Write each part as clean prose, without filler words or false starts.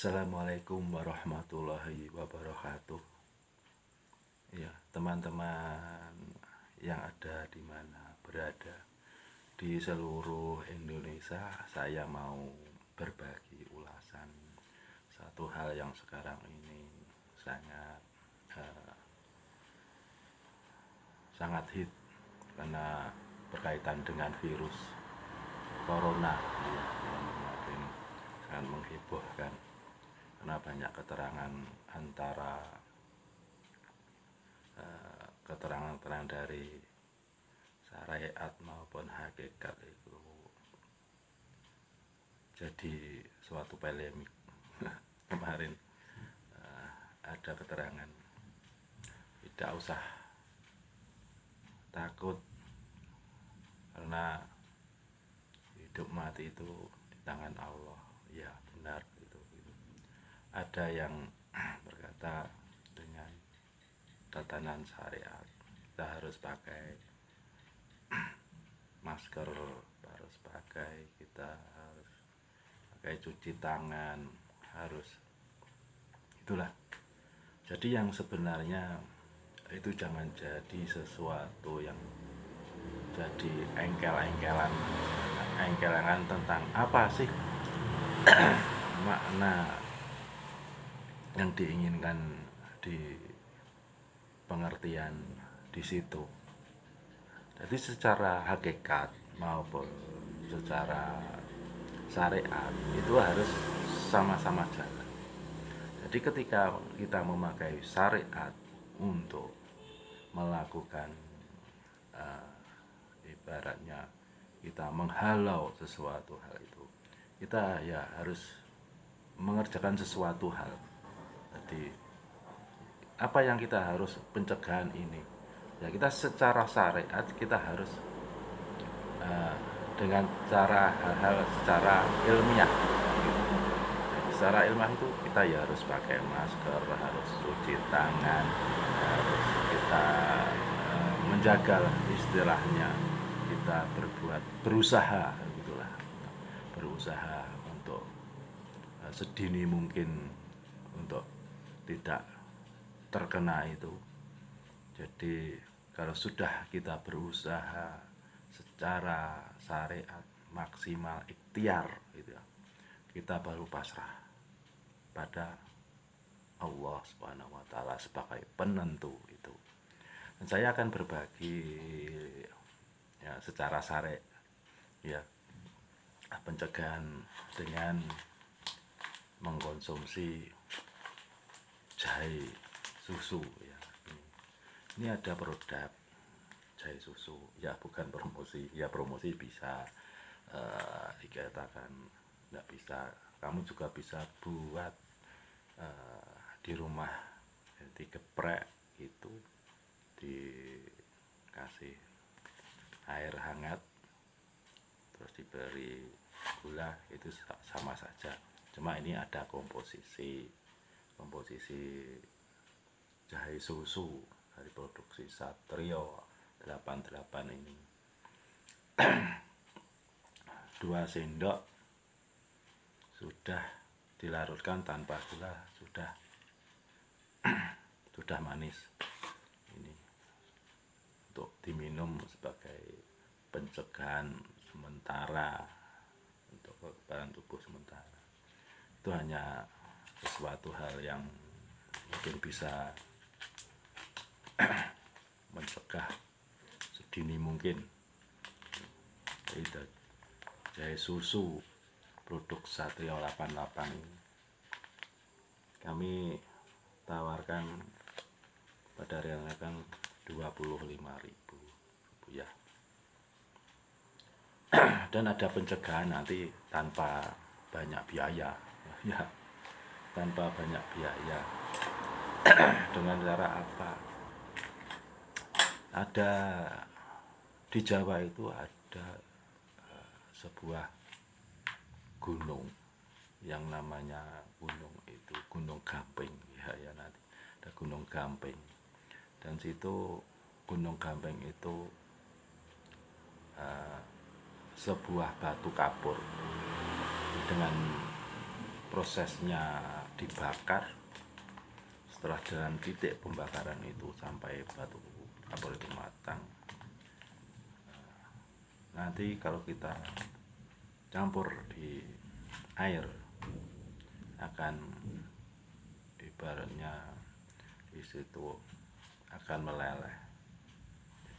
Assalamualaikum warahmatullahi wabarakatuh. Ya, teman-teman yang ada di mana berada di seluruh Indonesia, saya mau berbagi ulasan satu hal yang sekarang ini sangat eh, sangat hit karena berkaitan dengan virus corona ya, yang kemarin sangat menghebohkan karena banyak keterangan antara keterangan dari syariat maupun hakikat itu jadi suatu polemik. Kemarin ada keterangan tidak usah takut karena hidup mati itu di tangan Allah. Ya benar itu. Ada yang berkata dengan tatanan syariat kita harus pakai masker, kita harus pakai cuci tangan, harus itulah. Jadi yang sebenarnya itu jangan jadi sesuatu yang jadi engkel-engkelan tentang apa sih makna yang diinginkan di pengertian di situ. Jadi secara hakikat maupun secara syariat itu harus sama-sama jalan. Jadi ketika kita memakai syariat untuk melakukan ibaratnya kita menghalau sesuatu hal itu, kita ya harus mengerjakan sesuatu hal. Jadi apa yang kita harus pencegahan ini ya, kita secara syariat kita harus dengan cara hal-hal secara ilmiah. Secara ilmiah itu kita ya harus pakai masker, harus cuci tangan, harus kita menjaga istilahnya, kita berusaha gitulah, berusaha untuk sedini mungkin untuk tidak terkena itu. Jadi kalau sudah kita berusaha secara syariat maksimal ikhtiar gitu ya, kita baru pasrah pada Allah Subhanahu wa taala sebagai penentu itu. Dan saya akan berbagi ya secara syariat ya pencegahan dengan mengkonsumsi jahe susu ya. Ini ada produk jahe susu ya, bukan promosi ya, promosi bisa dikatakan nggak bisa, kamu juga bisa buat di rumah, digeprek itu, dikasih air hangat terus diberi gula, itu sama saja, cuma ini ada komposisi jahe susu dari produksi Satrio 88 ini. 2 sendok sudah dilarutkan tanpa gula, sudah manis. Ini untuk diminum sebagai pencegahan sementara untuk kekebalan tubuh sementara. Itu hanya sesuatu hal yang mungkin bisa mencegah sedini mungkin. Jahe susu produk Satrio 88 ini kami tawarkan pada harga 25.000 rupiah. Dan ada pencegahan nanti tanpa banyak biaya ya, tanpa banyak biaya. Dengan cara apa? Ada di Jawa itu ada sebuah gunung yang namanya Gunung Gamping ya, nanti ada Gunung Gamping, dan situ Gunung Gamping itu sebuah batu kapur dengan prosesnya dibakar. Setelah dengan titik pembakaran itu sampai batu kapur itu matang, nanti kalau kita campur di air akan ibaratnya di situ akan meleleh,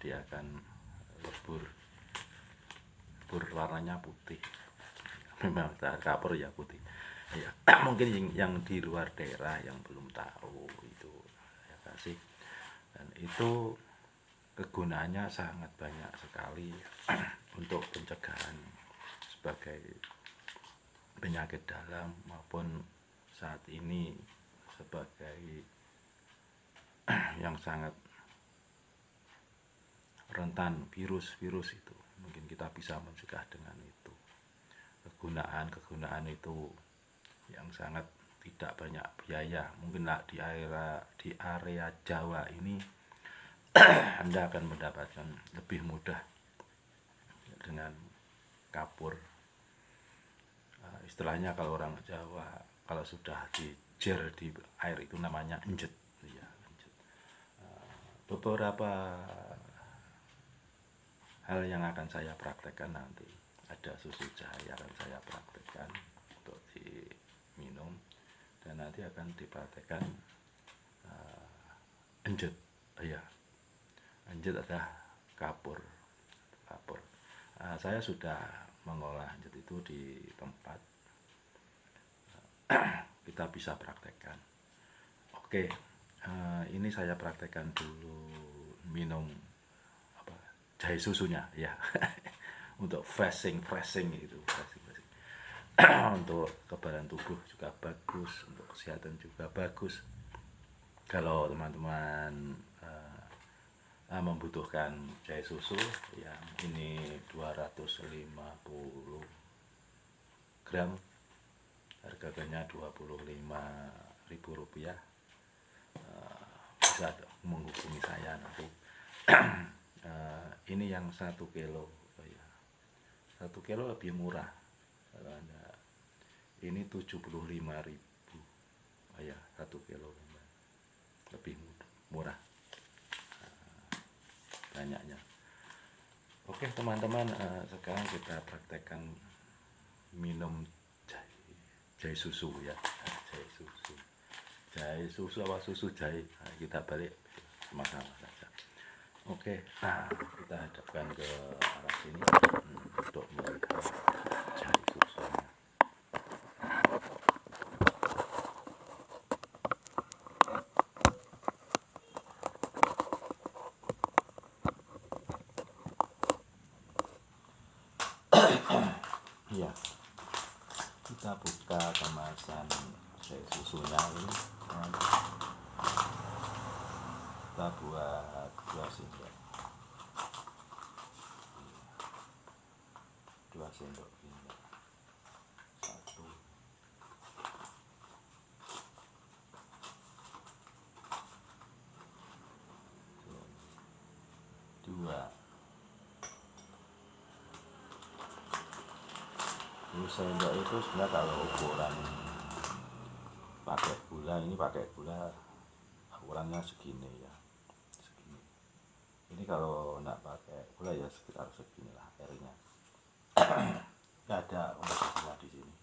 jadi akan lebur warnanya putih. Memang kapur ya putih ya. Mungkin yang di luar daerah yang belum tahu itu ya kasih, dan itu kegunaannya sangat banyak sekali untuk pencegahan sebagai penyakit dalam maupun saat ini sebagai yang sangat rentan virus itu. Mungkin kita bisa mencegah dengan itu. Kegunaan itu yang sangat tidak banyak biaya. Mungkin di area Jawa ini Anda akan mendapatkan lebih mudah dengan kapur. Istilahnya kalau orang Jawa kalau sudah dijer di air itu namanya enjet ya, enjet. Beberapa hal yang akan saya praktekkan nanti, ada susu jahe akan saya praktekkan untuk diminum, dan nanti akan dipraktekkan enjet ya. Enjet adalah kapur. Saya sudah mengolah enjet itu di tempat. Kita bisa praktekkan. Oke, ini saya praktekkan dulu minum jahe susunya ya. Untuk freshing itu untuk kekebalan tubuh juga bagus, untuk kesehatan juga bagus. Kalau teman-teman membutuhkan jahe susu ya, ini 250 gram, harganya Rp25.000. Bisa menghubungi saya nanti. Ini yang 1 kilo ya. 1 kilo lebih murah. Kalau Anda ini 75.000 ya, 1 kilo lebih murah banyaknya. Oke teman-teman, sekarang kita praktekkan minum jahe susu ya. Jahe susu apa susu jahe, kita balik sama-sama saja. Oke, nah kita hadapkan ke arah sini untuk melihat jahe susunya. Ya, kita buka kemasan jahe susunya ini. Kita buat 2 sendok. 2 sendok ini. 1, 2. 2 sendok itu sebenarnya kalau ukuran pakai gula, ini pakai gula ukurannya segini ya, segini. Ini kalau enggak pakai gula ya sekitar seginilah airnya. Nggak ada komposisinya di sini.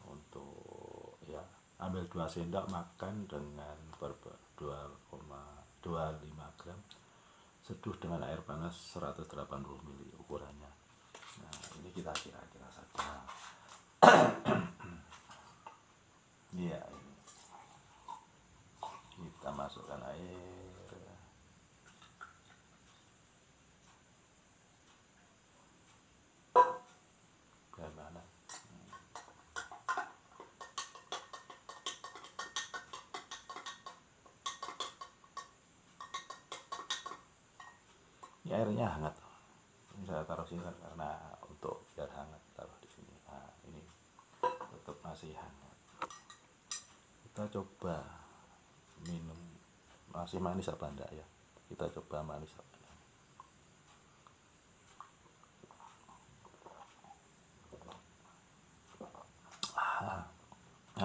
Untuk ya, ambil 2 sendok makan dengan 2,25 gram, seduh dengan air panas 180 ml ukurannya. Nah ini kita kira-kira saja. Iya, ini kita masukkan air. Bagaimana? Ini airnya hangat. Ini saya taruh sini karena untuk biar hangat, taruh di sini. Nah, ini tetap masih hangat. Kita coba minum, masih manis apa enggak ya? Kita coba manis apa enggak.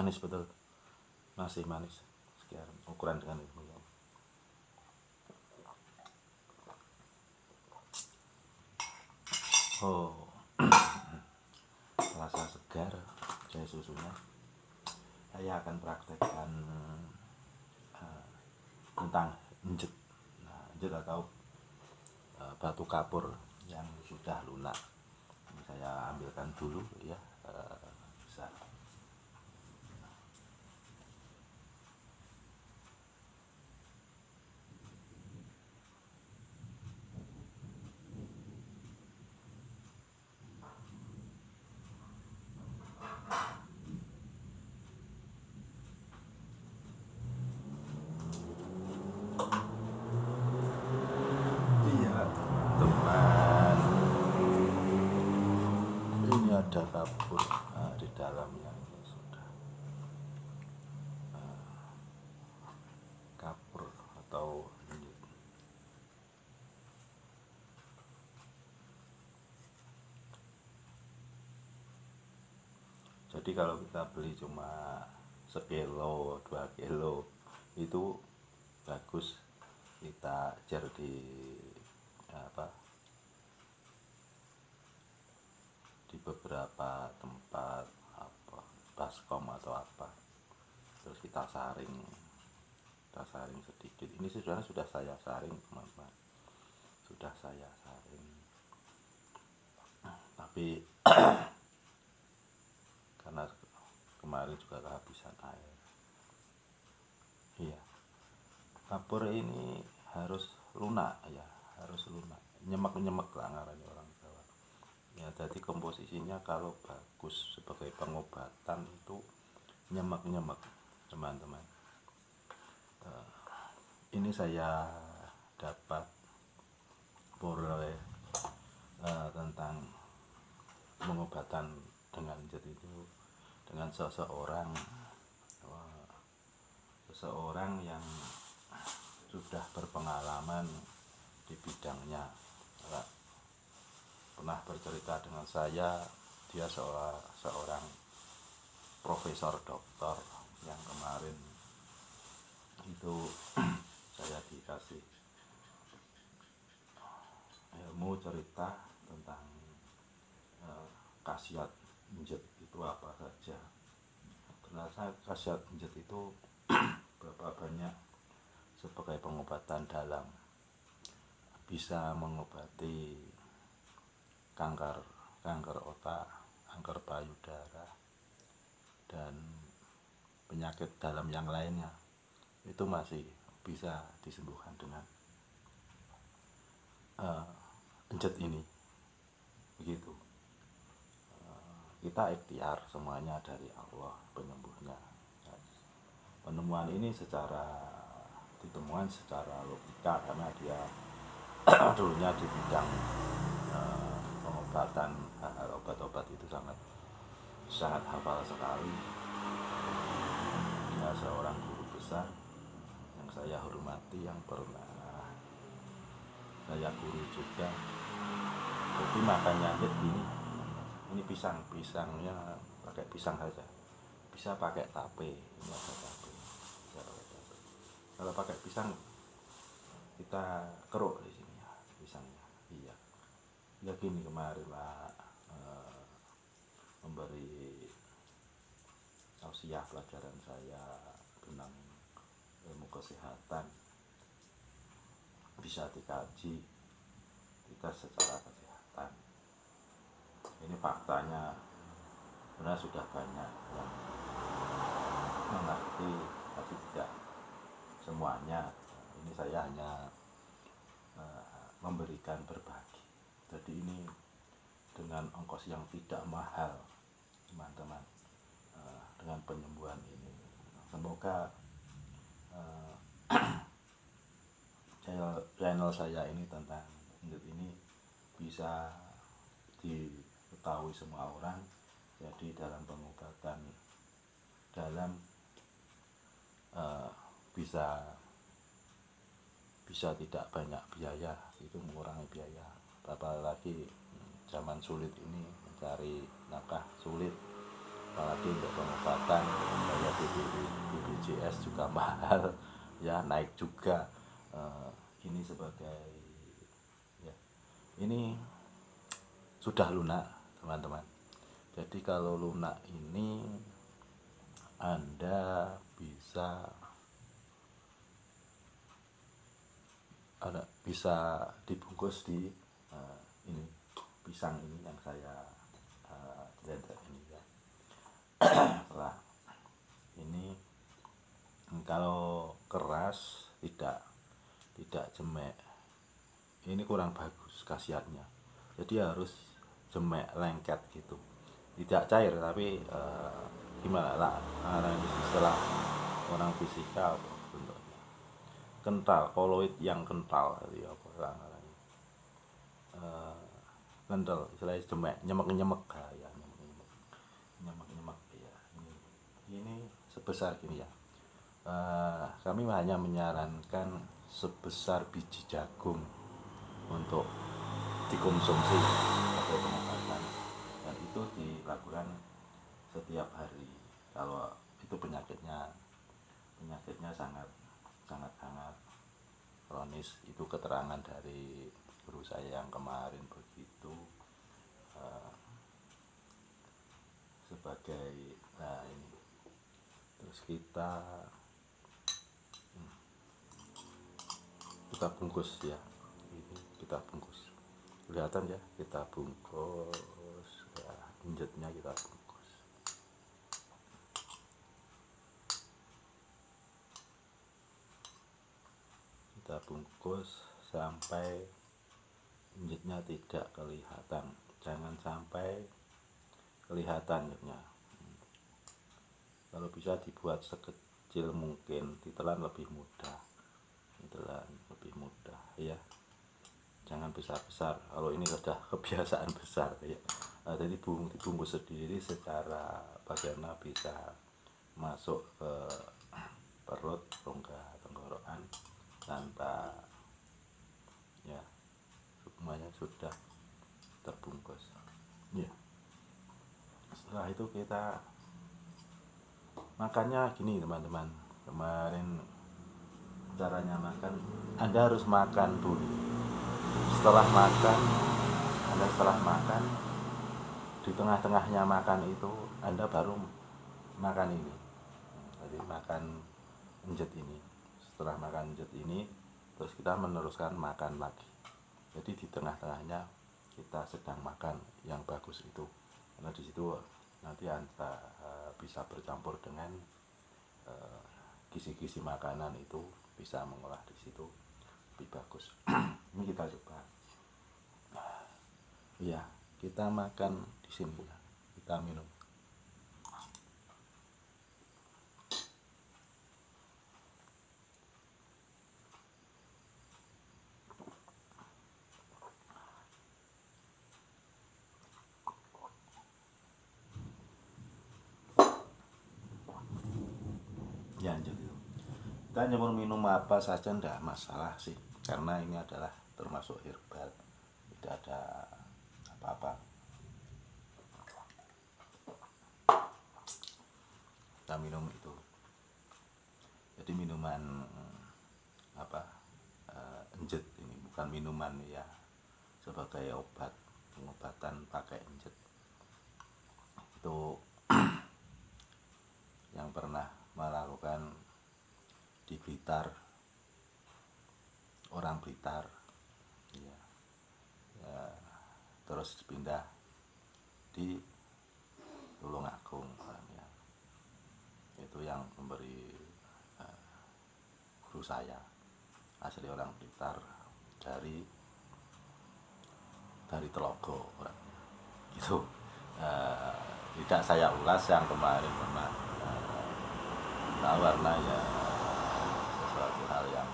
Manis betul, masih manis. Sekian ukuran dengan ini. Oh, rasa segar jahe susunya. Saya akan praktekkan tentang enjet. Nah, enjet atau batu kapur yang sudah lunak. Ini saya ambilkan dulu ya. Bisa. Iya, teman. Ini ada kapur di dalamnya. Sudah kapur atau enjet. Jadi kalau kita beli cuma sekilo 2 kilo itu bagus kita jar di apa, di beberapa tempat apa baskom atau apa, terus kita saring sedikit. Ini sudah saya saring teman-teman, sudah saya saring, tapi karena kemarin juga kehabisan air. Iya, kapur ini harus lunak ya, harus lunak, nyemek lah ngarannya orang Jawa ya. Jadi komposisinya kalau bagus sebagai pengobatan itu nyemek teman-teman. Ini saya dapat boleh tentang pengobatan dengan enjet itu dengan seseorang yang sudah berpengalaman di bidangnya. Pernah bercerita dengan saya, dia seorang profesor doktor yang kemarin itu saya dikasih ilmu cerita tentang khasiat enjet itu apa saja. Ternyata khasiat enjet itu berapa banyak sebagai pengobatan dalam, bisa mengobati kanker otak, kanker payudara, dan penyakit dalam yang lainnya. Itu masih bisa disembuhkan dengan enjet ini. Begitu. Kita ikhtiar, semuanya dari Allah penyembuhnya. Penemuan ini ditemukan secara logika karena dia dulunya di bidang pengobatan, obat-obat itu sangat hafal sekali. Dia seorang guru besar yang saya hormati, yang pernah saya guru juga. Jadi makannya gini, ini pisangnya pakai pisang saja, bisa pakai tape, ini ada tape. Kalau pakai pisang kita keruk di sini ya pisangnya. Iya ya, gini kemarin Pak memberi tausiah pelajaran saya tentang ilmu kesehatan, bisa dikaji kita secara kesehatan. Ini faktanya sebenarnya sudah banyak yang mengerti, tapi tidak semuanya. Ini saya hanya memberikan berbagi. Jadi ini dengan ongkos yang tidak mahal teman-teman, dengan penyembuhan ini. Semoga channel saya ini tentang enjet ini bisa diketahui semua orang. Jadi dalam pengobatan dalam bisa tidak banyak biaya, itu mengurangi biaya. Apalagi zaman sulit ini, mencari nafkah sulit, apalagi untuk pengobatan BPJS juga mahal ya, naik juga. Ini sebagai ya, ini sudah lunak teman-teman. Jadi kalau lunak ini Anda bisa dibungkus di ini pisang ini yang saya blender ini ya. Setelah ini kalau keras tidak jemek, ini kurang bagus khasiatnya. Jadi harus jemek lengket gitu, tidak cair tapi gimana lah istilah orang fisika bentuknya kental, koloid yang kental ya apa kental istilahnya jemek, nyemek ya, nyemek ya. Ini sebesar gini ya. Kami hanya menyarankan sebesar biji jagung untuk dikonsumsi atau pengobatan, dan itu dilakukan setiap hari. Kalau itu penyakitnya sangat kronis, itu keterangan dari guru saya yang kemarin begitu. Sebagai ini terus kita bungkus ya, ini kita bungkus, kelihatan ya, kita bungkus ya, injetnya kita bungkus sampai injetnya tidak kelihatan, jangan sampai kelihatan injetnya. Kalau bisa dibuat sekecil mungkin, ditelan lebih mudah ya, jangan besar-besar. Kalau ini sudah kebiasaan besar ya, jadi dibungkus sendiri secara bagaimana bisa masuk ke perut, rongga tenggorokan tanpa ya, semuanya sudah terbungkus ya. Setelah itu kita makannya gini teman-teman. Kemarin caranya makan, Anda harus makan dulu. Setelah makan di tengah-tengahnya makan itu Anda baru makan ini. Jadi makan injet ini. Setelah makan injet ini terus kita meneruskan makan lagi. Jadi di tengah-tengahnya kita sedang makan yang bagus itu, karena di situ nanti Anda bisa bercampur dengan gizi-gizi makanan, itu bisa mengolah di situ lebih bagus. Ini kita coba ya, kita makan di sini ya, kita minum. Ya lanjut itu. Kita nyemur minum apa saja enggak masalah sih, karena ini adalah termasuk herbal, tidak ada apa-apa. Kita minum itu. Jadi minuman enjet ini bukan minuman ya, sebagai pengobatan pakai enjet. Itu yang pernah melakukan di Blitar, orang Blitar ya, terus pindah di Tulungagung ya. Itu yang memberi guru saya, asli orang Blitar, dari Telogo orangnya gitu. Tidak saya ulas yang kemarin pernah warna ya, sesuatu hal yang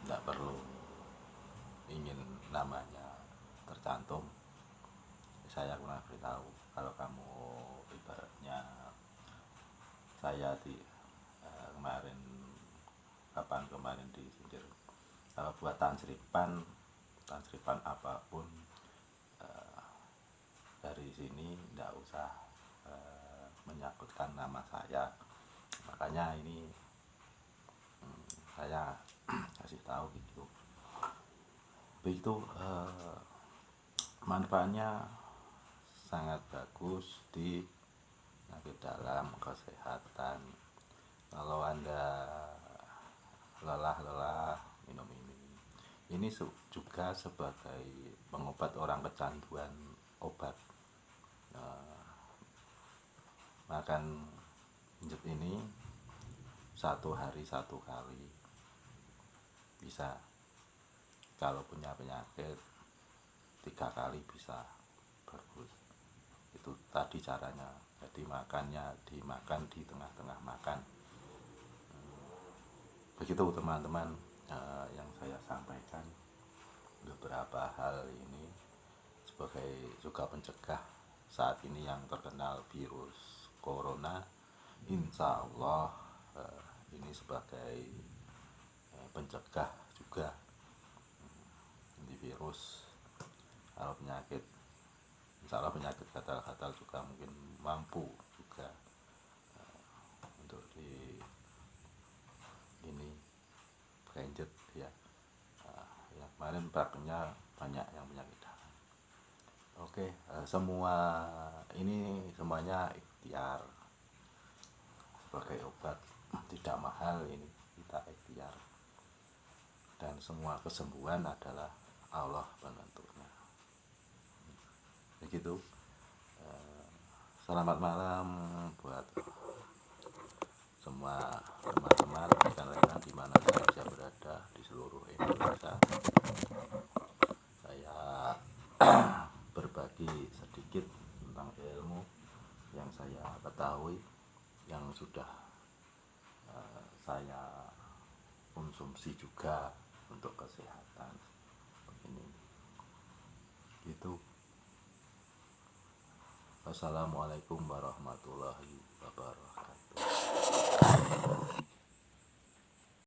tidak perlu ingin namanya tercantum. Saya pernah beritahu, kalau kamu ibaratnya saya di kemarin disindir, kalau buat tansripan apapun dari sini tidak usah menyangkutkan nama saya, Makanya ini saya kasih tahu gitu. Begitu manfaatnya sangat bagus di penyakit dalam, kesehatan. Kalau Anda lelah minum ini juga sebagai pengobat orang kecanduan obat. Makan injet ini 1 hari 1 kali bisa. Kalau punya penyakit 3 kali bisa, bagus. Itu tadi caranya. Jadi makannya dimakan di tengah-tengah makan. Begitu teman-teman, yang saya sampaikan. Beberapa hal ini sebagai juga pencegah saat ini yang terkenal virus corona. Insya Allah ini sebagai pencegah juga antivirus. Kalau penyakit, insya Allah penyakit gatal-gatal juga mungkin mampu juga untuk di ini penjet ya. Ya kemarin prakteknya banyak yang penyakit dalam. Oke, semua ini semuanya ikhtiar. Sebagai obat tidak mahal, ini kita ikhtiar. Dan semua kesembuhan adalah Allah penentunya. Begitu. Selamat malam buat semua teman-teman, rekan-rekan di mana saja berada di seluruh Indonesia. Saya berbagi sedikit tentang ilmu yang saya ketahui, yang sudah saya konsumsi juga untuk kesehatan. Begini. Itu. Wassalamualaikum warahmatullahi wabarakatuh.